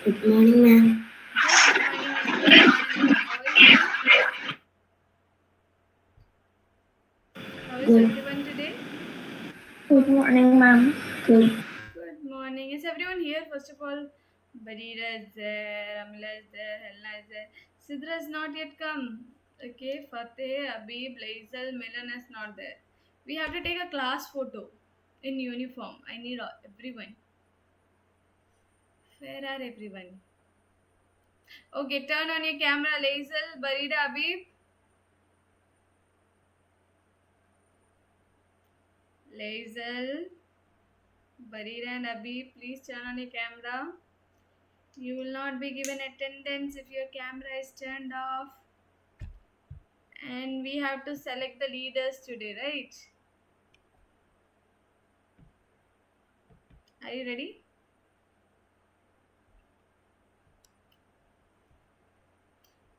Good morning, ma'am. Good morning, everyone. How are you? How is Good. everyone today? Good morning, ma'am. Good. Good morning. Is everyone here? First of all, Barira is there, Amila is there, Helena is there. Sidra has not yet come. Okay, Fateh, Abib, Laisal, Milan is not there. We have to take a class photo in uniform. I need everyone. Where are everyone? Okay, turn on your camera, Laisal, Barira, Abib. Laisal, Barira, and Abib, please turn on your camera. You will not be given attendance if your camera is turned off. And we have to select the leaders today, right? Are you ready?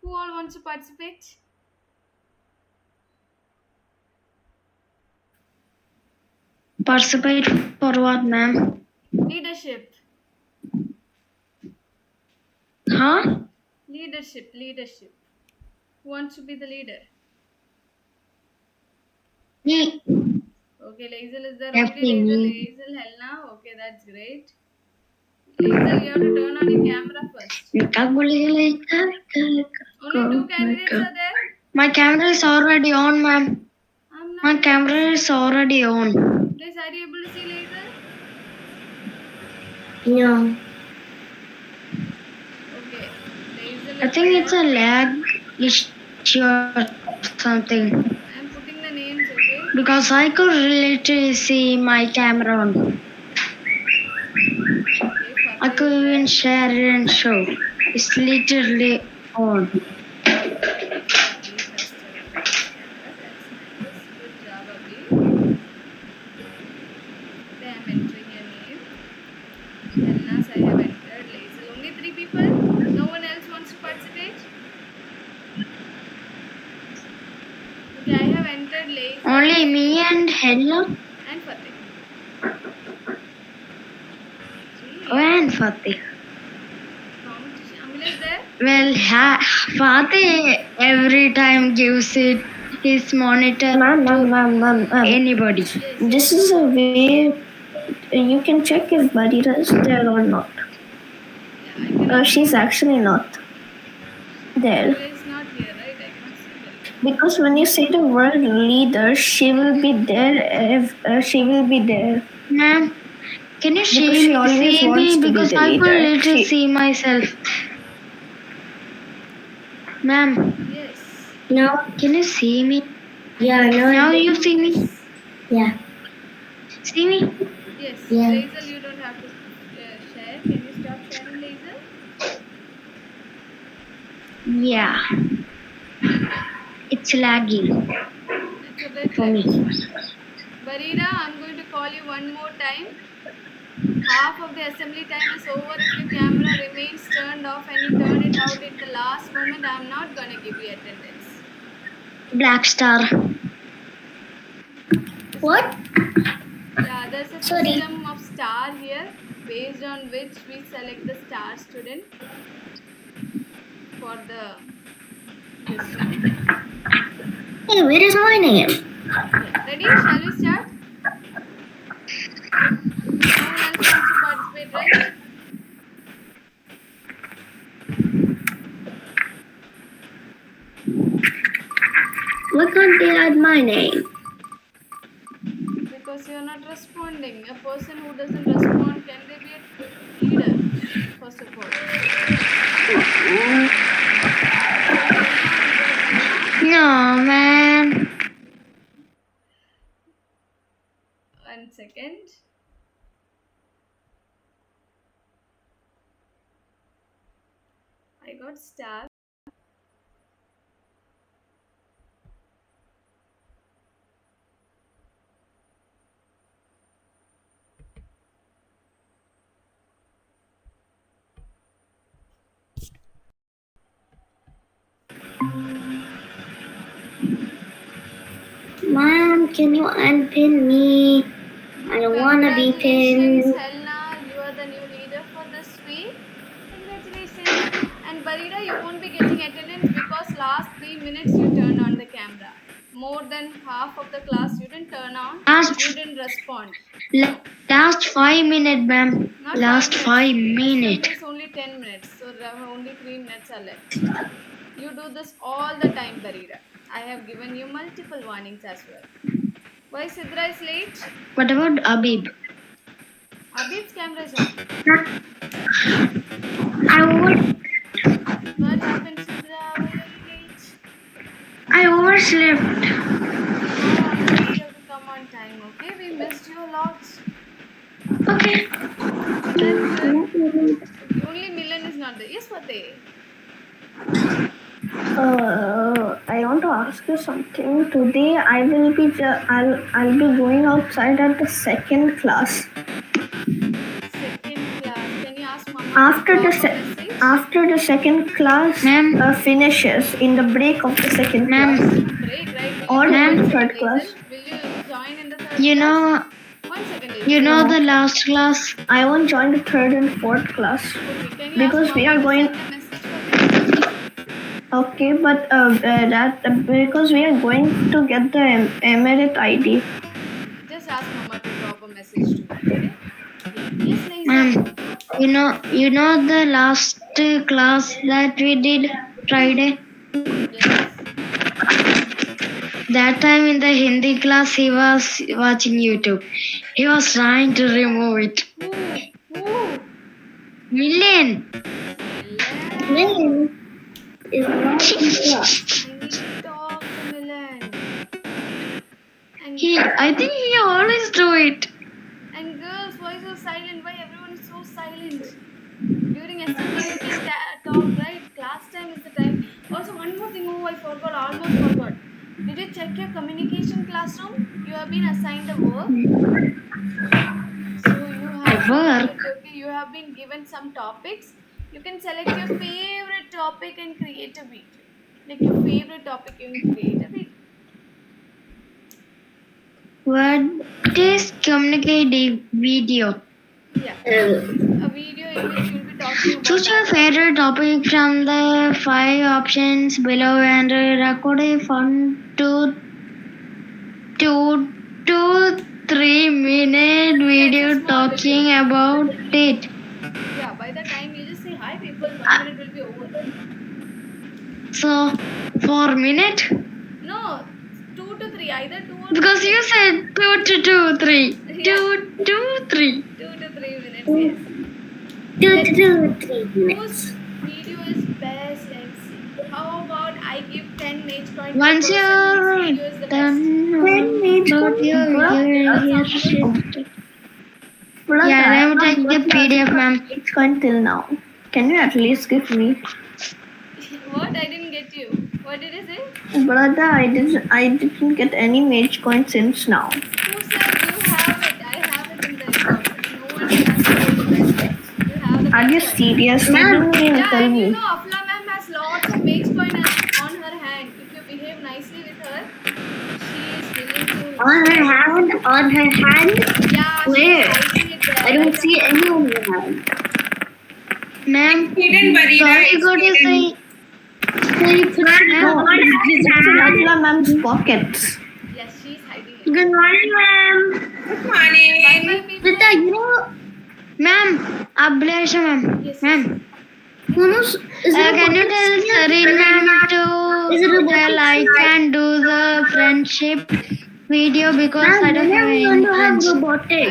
Who all wants to participate? Participate for what, ma'am? Leadership. Huh? Leadership. Who wants to be the leader? Me. Okay, Laisel is there only. Definitely me. Laisel, Helena. Okay, that's great. Laisel, you have to turn on your camera first. Only two candidates are there. My camera is already on, ma'am. I'm My not able to camera see. is already on. Guys, are you able to see Laisel? No. Okay, Laisel I is think it's there. a lag issue or something. I'm putting the names, okay? Because I could literally see my camera on. Okay, I Fateh could is even there. share it and show. It's literally on. Okay, Abhi has turned on his camera. That's nice. Good job, Abhi. Okay, I'm entering your name. Helnas, I have entered. Laisel. Only three people? No one else wants to participate? Okay, I have entered Laisel Only me and Hello and Fateh. Gee, and Fatih. competition. Amila is there? Well, Fatih every time gives it his monitor to anybody. Yes, This yes. is a way you can check if Barira is there or not. Yeah, I cannot see. She's actually not there. Amila is not here, right? I cannot see Barira. Because when you say the word leader, she will be there. If she will be there, ma'am, can you see me because I could literally see myself, ma'am. Yes. Now, can you see me? Yeah, now you see me. Yes. Yeah. See me? Yes. Yeah. Laisel, you don't have to share. Can you stop sharing, Laisel? Yeah. It's lagging It's a bit for me. Barira, I'm going to call you one more time. Half of the assembly time is over. If your camera remains turned off and you turn it out in the last moment, I'm not going to give you attendance. Black star. What? Yeah, there's a system of star here based on which we select the star student for the this one. Hey, where is my name? Yeah, ready? Shall we start? No one else wants to participate, right? Why can't they add my name? Because you're not responding. A person who doesn't respond, can they be a leader? First of all. So Helena, we got Helena. No, man. 1 second. I got star. Mom, can you unpin me? I don't wanna be Congratulations, pinned. Helena. You are the new leader for this week. Barira, you won't be getting attendance because last 3 minutes you turned on the camera. More than half of the class you didn't turn on. You Last didn't respond. last 5 minutes, ma'am. Not Last 5 minutes. 5 minutes. Assembly is only 10 minutes, so only 3 minutes are left. You do this all the time, Barira. I have given you multiple warnings as well. Why Sidra is late? What about Abib? Abib's camera is on. I over What happened, Sidra? Why are you late? I overslept. Now onwards you have to come on time, okay? We missed you a lot. Okay. That's good. Okay, only Milan is not there. Yes, Fateh. I want to ask you something. Today I will be I'll be going outside at the second class. Second class. Can you ask Mama After to the drop a message? after the second class Ma'am. finishes in the break of the second Ma'am. class Break, right? or Will you in join the second third class. Will you join in the third You class? know, 1 second, you know No. the last class. I won't join the third and fourth class. Okay, can you Because ask we Mama are to going. send a message for them? Okay, but because we are going to get the Emirate ID. Just ask Mama to drop a message to me, okay? Yes, Liza. Ma'am, you know the last class that we did Friday. Yes. That time in the Hindi class, he was watching YouTube. He was trying to remove it. Who? Million. Milan. Is not I need to talk to Milan. I think he always do it. And girls, why so silent? Why everyone is so silent? During assembly, you can talk, right? Class time is the time. Also, one more thing. Oh, I forgot. Almost forgot. Did you check your communication classroom? You have been assigned a work. So you have to do Work. it. Okay, you have been given some topics. You can select your favorite topic and create a video. Like your favorite topic, you can create a video. What is communicate video? Yeah, a video in which you'll be talking about. Choose your that favorite topic from the 5 options below and record a fun 2 to 3 minute video small talking video. about it. Yeah, by the time you just say hi, people, 1 minute will be over. So 4 minute? No, 2 to 3, either 2 or Because you said 2 to 2, 3. Yeah. 2 to 3. 2 to 3 minutes. Yes. 2 to 3 Whose video is best? Let's see. How about I give 10 mage coin to the Once person whose video is you're the best? done, mage about coin? your shit. Yeah, let me take the PDF, ma'am. Mage coin till now. Can you at least give me? What? I didn't get you. What did you say? Brother, I didn't get any mage coin since now. Who said you have it? I have it in the record. No one has told you that yet. You have the Are you mage coin. serious? You didn't even Yeah, tell and you me. know Afla ma'am has lots of mage coin on her hand. If you behave nicely with her, she is willing to. On her hand? On her hand? Yeah, Where? she's hiding it there. I don't see any on her hand. Ma'am, Hidden Barira sorry, is go to hidden. say. No, it's in Ajla ma'am's pockets. Yes, she's hiding it. Good morning, ma'am. Good morning. Bye bye, people. Rita, you know, Ma'am, Abhilasha, ma'am. Yes, Ma'am, Monos, is it can you tell Sarin ma'am to like and do the friendship video because I don't have any friends. I'll talk. Sorry,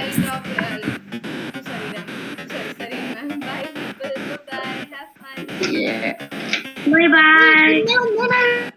ma'am. Bye, people. Bye bye. Have fun. Yeah. Bye bye.